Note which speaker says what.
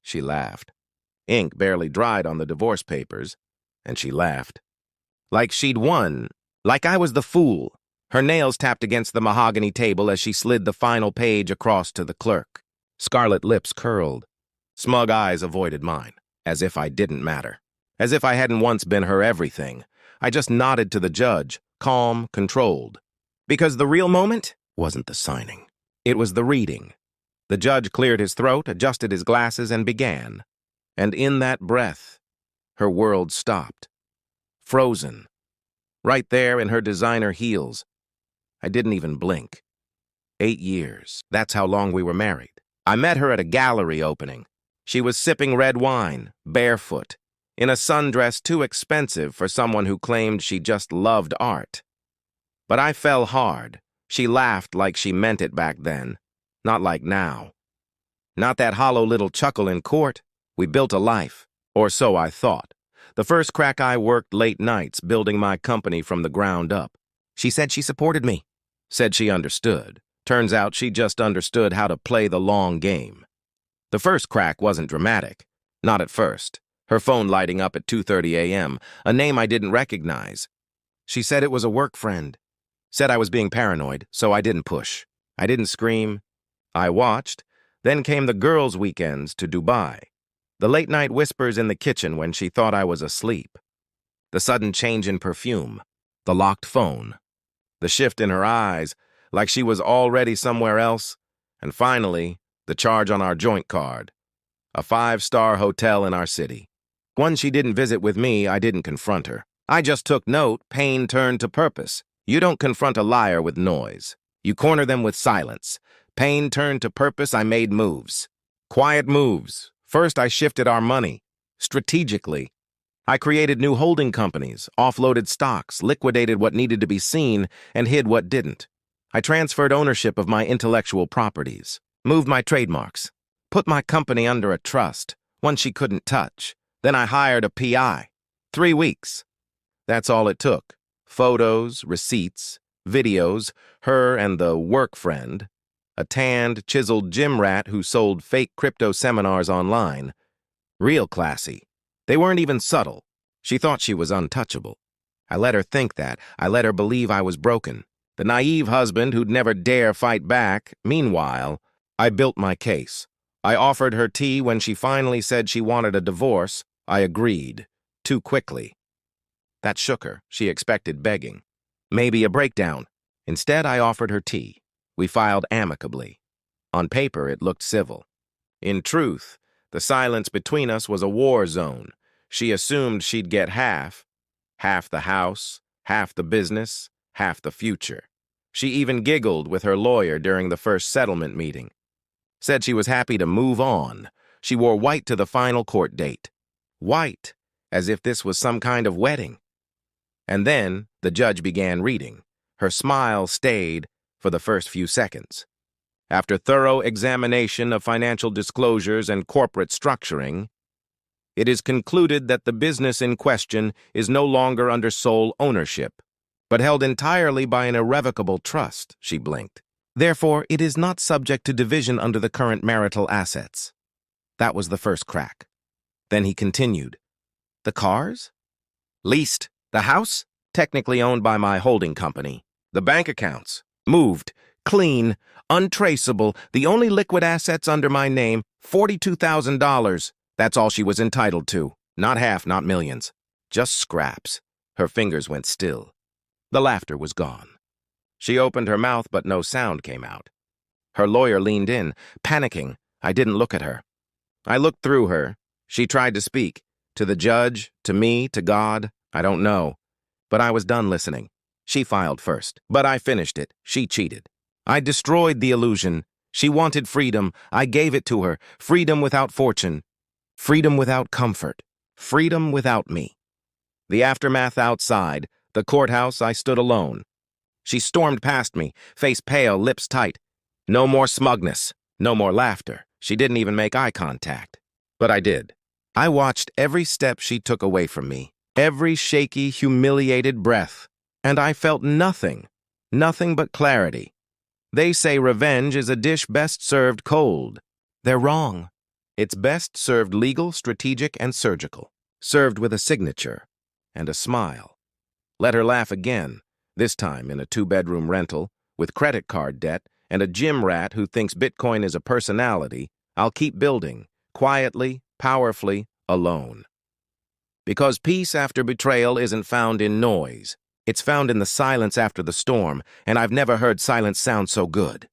Speaker 1: She laughed. Ink barely dried on the divorce papers, and she laughed. Like she'd won, like I was the fool. Her nails tapped against the mahogany table as she slid the final page across to the clerk. Scarlet lips curled. Smug eyes avoided mine, as if I didn't matter. As if I hadn't once been her everything. I just nodded to the judge, calm, controlled. Because the real moment wasn't the signing. It was the reading. The judge cleared his throat, adjusted his glasses, and began. And in that breath, her world stopped. Frozen. Right there in her designer heels. I didn't even blink. 8 years. That's how long we were married. I met her at a gallery opening. She was sipping red wine, barefoot, in a sundress too expensive for someone who claimed she just loved art. But I fell hard. She laughed like she meant it back then, not like now. Not that hollow little chuckle in court. We built a life, or so I thought. The first crack I worked late nights building my company from the ground up. She said she supported me. Said she understood. Turns out she just understood how to play the long game. The first crack wasn't dramatic. Not at first. Her phone lighting up at 2:30 a.m., a name I didn't recognize. She said it was a work friend. Said I was being paranoid, so I didn't push. I didn't scream. I watched. Then came the girls' weekends to Dubai. The late-night whispers in the kitchen when she thought I was asleep. The sudden change in perfume. The locked phone. The shift in her eyes, like she was already somewhere else. And finally, the charge on our joint card. A 5-star hotel in our city. One she didn't visit with me, I didn't confront her. I just took note, pain turned to purpose. You don't confront a liar with noise. You corner them with silence. Pain turned to purpose, I made moves. Quiet moves. First, I shifted our money. Strategically. I created new holding companies, offloaded stocks, liquidated what needed to be seen, and hid what didn't. I transferred ownership of my intellectual properties, moved my trademarks, put my company under a trust, one she couldn't touch. Then I hired a PI. 3 weeks. That's all it took. Photos, receipts, videos, her and the work friend, a tanned, chiseled gym rat who sold fake crypto seminars online. Real classy. They weren't even subtle. She thought she was untouchable. I let her think that. I let her believe I was broken. The naive husband who'd never dare fight back. Meanwhile, I built my case. I offered her tea when she finally said she wanted a divorce. I agreed. Too quickly. That shook her. She expected begging. Maybe a breakdown. Instead, I offered her tea. We filed amicably. On paper, it looked civil. In truth, the silence between us was a war zone. She assumed she'd get half the house, half the business, half the future. She even giggled with her lawyer during the first settlement meeting. Said she was happy to move on. She wore white to the final court date. White, as if this was some kind of wedding. And then the judge began reading. Her smile stayed for the first few seconds. After thorough examination of financial disclosures and corporate structuring, it is concluded that the business in question is no longer under sole ownership, but held entirely by an irrevocable trust, she blinked. Therefore, it is not subject to division under the current marital assets. That was the first crack. Then he continued. The cars? Leased. The house? Technically owned by my holding company. The bank accounts? Moved. Clean. Untraceable. The only liquid assets under my name, $42,000. That's all she was entitled to. Not half, not millions. Just scraps. Her fingers went still. The laughter was gone. She opened her mouth, but no sound came out. Her lawyer leaned in, panicking. I didn't look at her. I looked through her. She tried to speak. To the judge, to me, to God, I don't know. But I was done listening. She filed first, but I finished it. She cheated. I destroyed the illusion. She wanted freedom. I gave it to her. Freedom without fortune. Freedom without comfort. Freedom without me. The aftermath outside, the courthouse, I stood alone. She stormed past me, face pale, lips tight. No more smugness. No more laughter. She didn't even make eye contact. But I did. I watched every step she took away from me. Every shaky, humiliated breath. And I felt nothing. Nothing but clarity. They say revenge is a dish best served cold. They're wrong. It's best served legal, strategic, and surgical. Served with a signature and a smile. Let her laugh again, this time in a 2-bedroom rental, with credit card debt, and a gym rat who thinks Bitcoin is a personality. I'll keep building, quietly, powerfully, alone. Because peace after betrayal isn't found in noise. It's found in the silence after the storm, and I've never heard silence sound so good.